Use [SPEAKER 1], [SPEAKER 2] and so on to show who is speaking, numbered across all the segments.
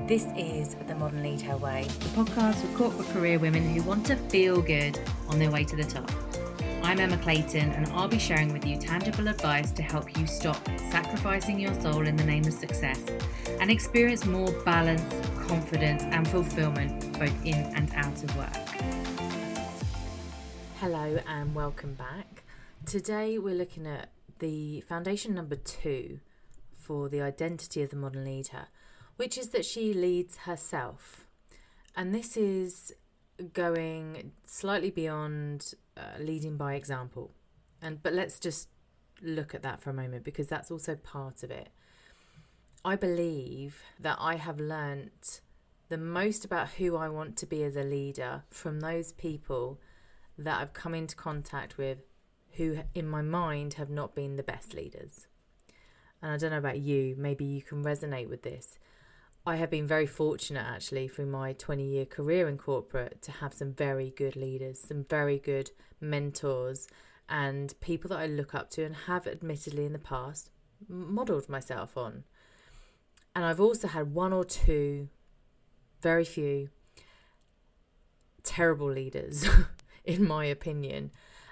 [SPEAKER 1] This is The Modern Leader Way.
[SPEAKER 2] The podcast for corporate career women who want to feel good on their way to the top. I'm Emma Clayton, and I'll be sharing with you tangible advice to help you stop sacrificing your soul in the name of success and experience more balance, confidence and fulfillment both in and out of work.
[SPEAKER 1] Hello and welcome back. Today we're looking at the foundation number 2 for the identity of the modern leader, which is that she leads herself. And this is going slightly beyond leading by example. But let's just look at that for a moment, because that's also part of it. I believe that I have learnt the most about who I want to be as a leader from those people that I've come into contact with who in my mind have not been the best leaders. And I don't know about you, maybe you can resonate with this. I have been very fortunate actually through my 20-year career in corporate to have some very good leaders, some very good mentors and people that I look up to and have admittedly in the past modelled myself on. And I've also had one or two, very few, terrible leaders in my opinion.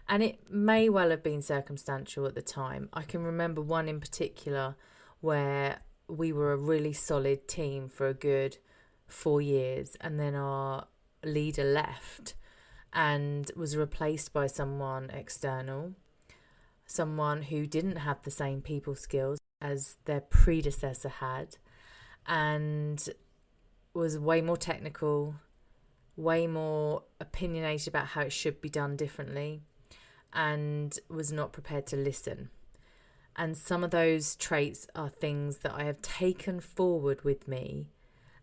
[SPEAKER 1] And it may well have been circumstantial at the time. I can remember one in particular where we were a really solid team for a good 4 years, and then our leader left and was replaced by someone external, someone who didn't have the same people skills as their predecessor had, and was way more technical, way more opinionated about how it should be done differently, and was not prepared to listen. And some of those traits are things that I have taken forward with me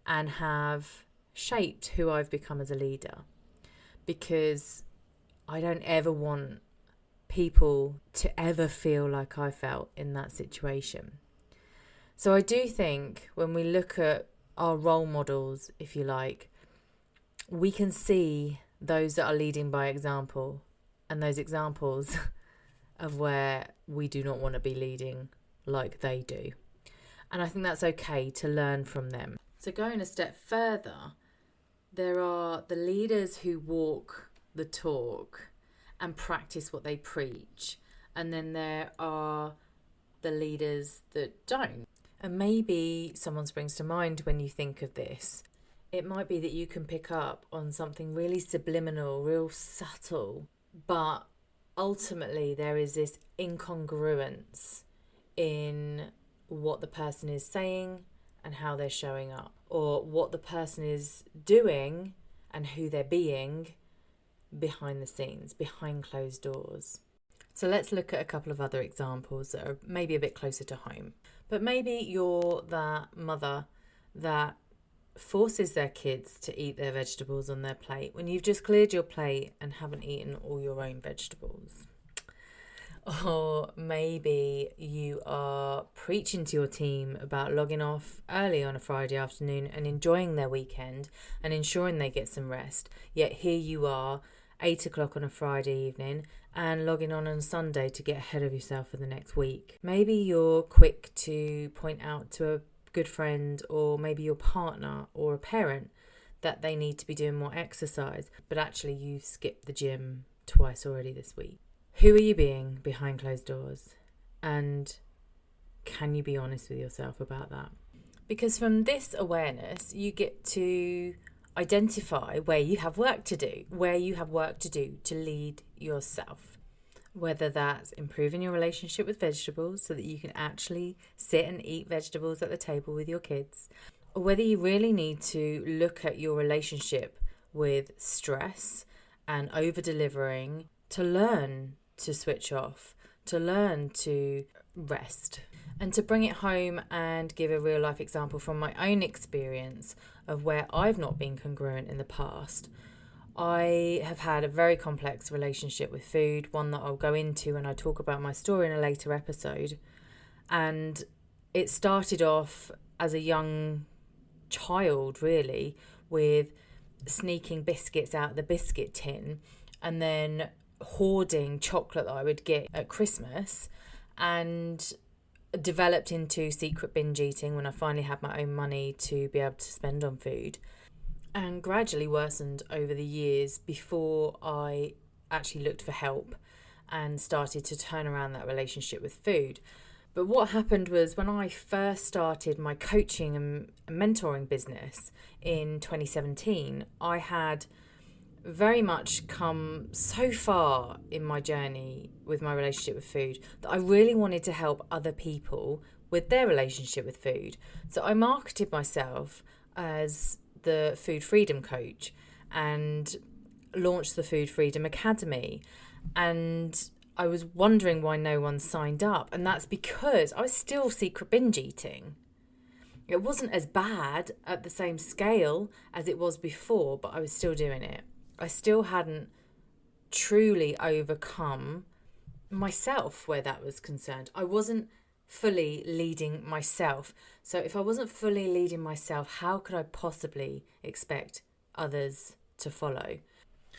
[SPEAKER 1] and have shaped who I've become as a leader. Because I don't ever want people to ever feel like I felt in that situation. So I do think when we look at our role models, if you like, we can see those that are leading by example and those examples of where we do not want to be leading like they do. And I think that's okay to learn from them. So going a step further, there are the leaders who walk the talk and practice what they preach. And then there are the leaders that don't. And maybe someone springs to mind when you think of this. It might be that you can pick up on something really subliminal, real subtle, but ultimately there is this incongruence in what the person is saying and how they're showing up, or what the person is doing and who they're being behind the scenes, behind closed doors. So let's look at a couple of other examples that are maybe a bit closer to home. But maybe you're that mother that forces their kids to eat their vegetables on their plate when you've just cleared your plate and haven't eaten all your own vegetables. Or maybe you are preaching to your team about logging off early on a Friday afternoon and enjoying their weekend and ensuring they get some rest. Yet here you are, 8 o'clock on a Friday evening and logging on Sunday to get ahead of yourself for the next week. Maybe you're quick to point out to a good friend or maybe your partner or a parent that they need to be doing more exercise, but actually you've skipped the gym twice already this week. Who are you being behind closed doors? And can you be honest with yourself about that? Because from this awareness, you get to identify where you have work to do, to lead yourself. Whether that's improving your relationship with vegetables so that you can actually sit and eat vegetables at the table with your kids, or whether you really need to look at your relationship with stress and over-delivering to learn to switch off, to learn to rest. And to bring it home and give a real life example from my own experience of where I've not been congruent in the past, I have had a very complex relationship with food, one that I'll go into when I talk about my story in a later episode. And it started off as a young child, really, with sneaking biscuits out of the biscuit tin and then hoarding chocolate that I would get at Christmas. And developed into secret binge eating when I finally had my own money to be able to spend on food, and gradually worsened over the years before I actually looked for help and started to turn around that relationship with food. But what happened was, when I first started my coaching and mentoring business in 2017, I had very much come so far in my journey with my relationship with food that I really wanted to help other people with their relationship with food. So I marketed myself as the food freedom coach and launched the Food Freedom Academy. And I was wondering why no one signed up. And that's because I was still secret binge eating. It wasn't as bad at the same scale as it was before, but I was still doing it. I still hadn't truly overcome myself where that was concerned. I wasn't fully leading myself. So if I wasn't fully leading myself, how could I possibly expect others to follow?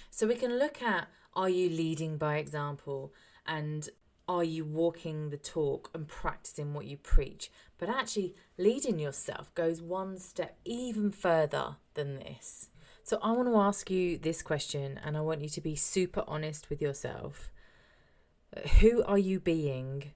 [SPEAKER 1] So we can look at, are you leading by example, and are you walking the talk and practicing what you preach? But actually leading yourself goes one step even further than this. So I want to ask you this question, and I want you to be super honest with yourself. Who are you being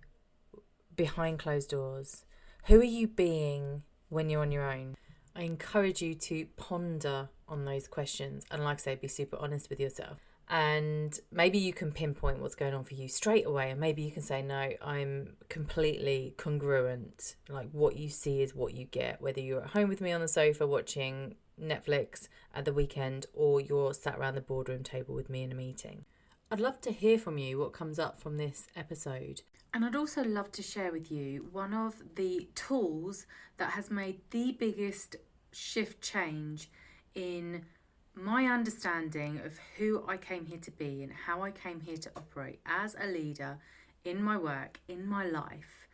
[SPEAKER 1] behind closed doors? Who are you being when you're on your own? I encourage you to ponder on those questions, and like I say, be super honest with yourself. And maybe you can pinpoint what's going on for you straight away, and maybe you can say, no, I'm completely congruent. Like, what you see is what you get, whether you're at home with me on the sofa watching Netflix at the weekend, or you're sat around the boardroom table with me in a meeting. I'd love to hear from you what comes up from this episode. And I'd also love to share with you one of the tools that has made the biggest shift change in my understanding of who I came here to be and how I came here to operate as a leader in my work, in my life,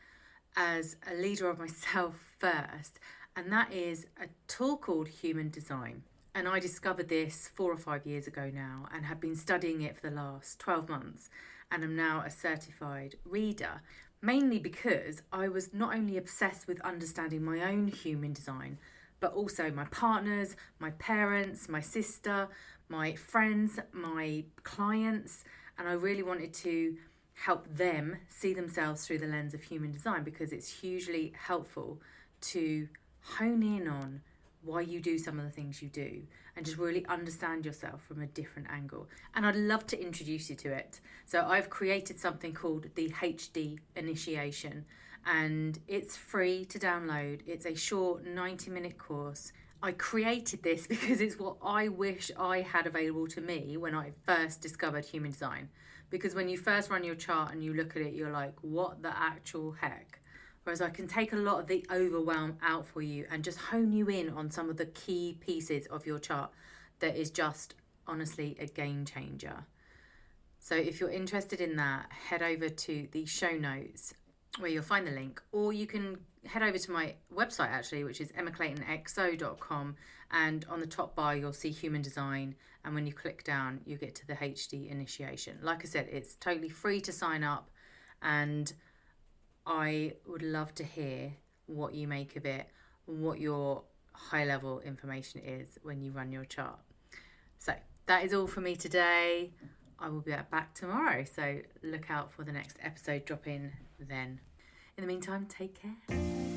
[SPEAKER 1] as a leader of myself first. And that is a tool called human design. And I discovered this 4 or 5 years ago now, and have been studying it for the last 12 months. And I'm now a certified reader, mainly because I was not only obsessed with understanding my own human design, but also my partners, my parents, my sister, my friends, my clients. And I really wanted to help them see themselves through the lens of human design, because it's hugely helpful to hone in on why you do some of the things you do and just really understand yourself from a different angle. And I'd love to introduce you to it. So I've created something called the HD Initiation, and it's free to download. It's a short 90-minute course. I created this because it's what I wish I had available to me when I first discovered human design. Because when you first run your chart and you look at it, you're like, what the actual heck? Whereas I can take a lot of the overwhelm out for you and just hone you in on some of the key pieces of your chart that is just honestly a game changer. So if you're interested in that, head over to the show notes where you'll find the link, or you can head over to my website actually, which is emmaclaytonxo.com, and on the top bar you'll see human design, and when you click down you get to the HD Initiation. Like I said, it's totally free to sign up, and I would love to hear what you make of it, what your high level information is when you run your chart. So that is all for me today. I will be back tomorrow, so look out for the next episode drop in then. In the meantime, take care.